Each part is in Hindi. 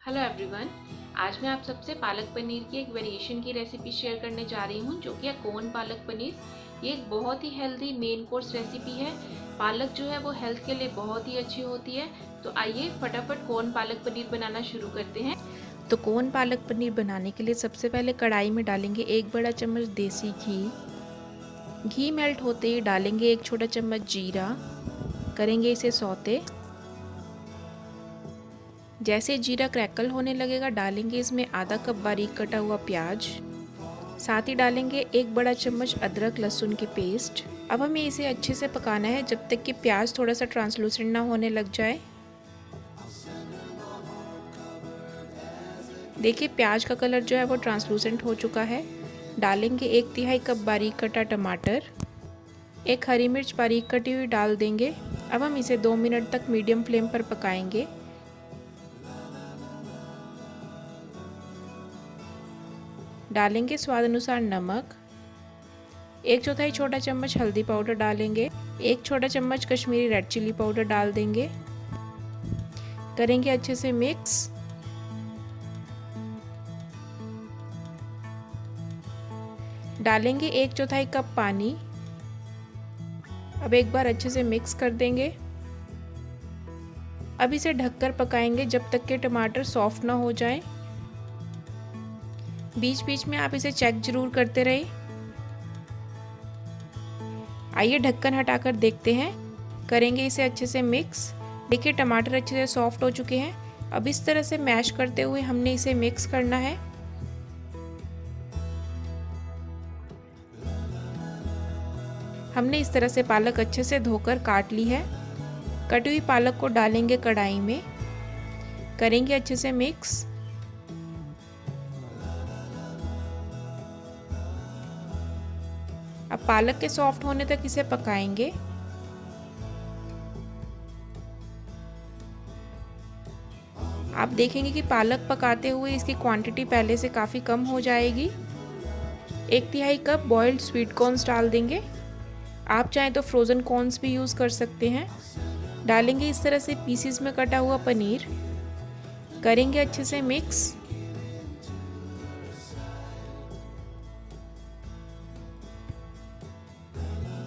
Hello everyone. आज मैं आप सबसे पालक पनीर की एक वेरिएशन की रेसिपी शेयर करने जा रही हूँ, जो कि है कोन पालक पनीर। ये एक बहुत ही हेल्दी मेन कोर्स रेसिपी है। पालक जो है वो हेल्थ के लिए बहुत ही अच्छी होती है। तो आइए फटाफट कोन पालक पनीर बनाना शुरू करते हैं। तो कोन पालक पनीर बनाने के लिए सबसे पहले कढ़ाई में डालेंगे 1 बड़ा चम्मच देसी घी। घी मेल्ट होते ही डालेंगे 1 छोटा चम्मच जीरा। करेंगे इसे सौते। जैसे जीरा क्रैकल होने लगेगा डालेंगे इसमें आधा कप बारीक कटा हुआ प्याज। साथ ही डालेंगे 1 बड़ा चम्मच अदरक लहसुन की पेस्ट। अब हमें इसे अच्छे से पकाना है जब तक कि प्याज थोड़ा सा ट्रांसलूसेंट ना होने लग जाए। देखिए प्याज का कलर जो है वो ट्रांसलूसेंट हो चुका है। डालेंगे 1/3 कप बारीक कटा टमाटर। 1 हरी मिर्च बारीक कटी हुई डाल देंगे। अब हम इसे 2 मिनट तक मीडियम फ्लेम पर पकाएंगे। डालेंगे स्वाद अनुसार नमक। 1/4 छोटा चम्मच हल्दी पाउडर डालेंगे। 1 छोटा चम्मच कश्मीरी रेड चिली पाउडर डाल देंगे। करेंगे अच्छे से मिक्स। डालेंगे 1/4 कप पानी। अब एक बार अच्छे से मिक्स कर देंगे। अब इसे ढककर पकाएंगे जब तक कि टमाटर सॉफ्ट ना हो जाए। बीच बीच में आप इसे चेक जरूर करते रहें। आइए ढक्कन हटाकर देखते हैं। करेंगे इसे अच्छे से मिक्स। देखिए टमाटर अच्छे से सॉफ्ट हो चुके हैं। अब इस तरह से मैश करते हुए हमने इसे मिक्स करना है। हमने इस तरह से पालक अच्छे से धोकर काट ली है। कटी हुई पालक को डालेंगे कढ़ाई में। करेंगे अच्छे से मिक्स। अब पालक के सॉफ्ट होने तक इसे पकाएंगे। आप देखेंगे कि पालक पकाते हुए इसकी क्वांटिटी पहले से काफ़ी कम हो जाएगी। 1/3 कप बॉइल्ड स्वीट कॉर्न्स डाल देंगे। आप चाहें तो फ्रोज़न कॉर्न्स भी यूज़ कर सकते हैं। डालेंगे इस तरह से पीसीज में कटा हुआ पनीर। करेंगे अच्छे से मिक्स।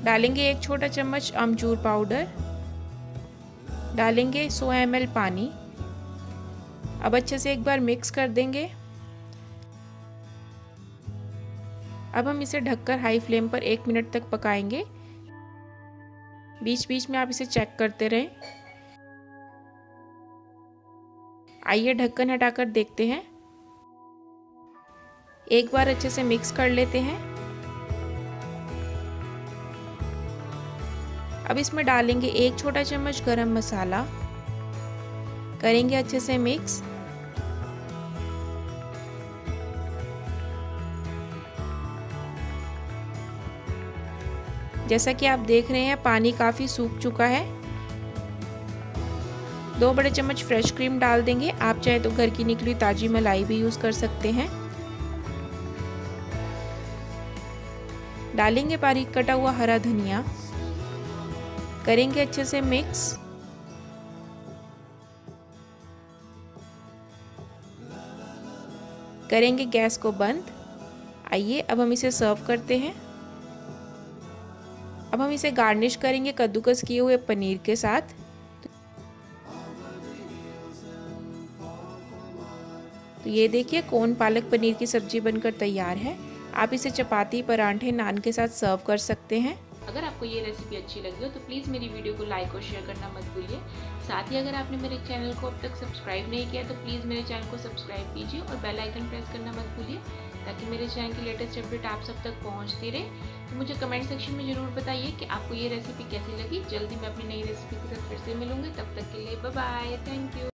डालेंगे 1 छोटा चम्मच अमचूर पाउडर। डालेंगे 100 ml पानी। अब अच्छे से एक बार मिक्स कर देंगे। अब हम इसे ढककर हाई फ्लेम पर 1 मिनट तक पकाएंगे। बीच बीच में आप इसे चेक करते रहें। आइए ढक्कन हटाकर देखते हैं। एक बार अच्छे से मिक्स कर लेते हैं। अब इसमें डालेंगे 1 छोटा चम्मच गरम मसाला। करेंगे अच्छे से मिक्स। जैसा कि आप देख रहे हैं पानी काफ़ी सूख चुका है। 2 बड़े चम्मच फ्रेश क्रीम डाल देंगे। आप चाहे तो घर की निकली ताजी मलाई भी यूज़ कर सकते हैं। डालेंगे बारीक कटा हुआ हरा धनिया। करेंगे अच्छे से मिक्स। करेंगे गैस को बंद। आइए अब हम इसे सर्व करते हैं। अब हम इसे गार्निश करेंगे कद्दूकस किए हुए पनीर के साथ। तो ये देखिए कोन पालक पनीर की सब्जी बनकर तैयार है। आप इसे चपाती परांठे नान के साथ सर्व कर सकते हैं। अगर आपको ये रेसिपी अच्छी लगी हो तो प्लीज़ मेरी वीडियो को लाइक और शेयर करना मत भूलिए। साथ ही अगर आपने मेरे चैनल को अब तक सब्सक्राइब नहीं किया तो प्लीज़ मेरे चैनल को सब्सक्राइब कीजिए और बेल आइकन प्रेस करना मत भूलिए, ताकि मेरे चैनल की लेटेस्ट अपडेट आप सब तक पहुंचती रहे। तो मुझे कमेंट सेक्शन में ज़रूर बताइए कि आपको ये रेसिपी कैसी लगी। जल्दी मैं अपनी नई रेसिपी के साथ फिर से मिलूंगी। तब तक के लिए बाय बाय। Thank you.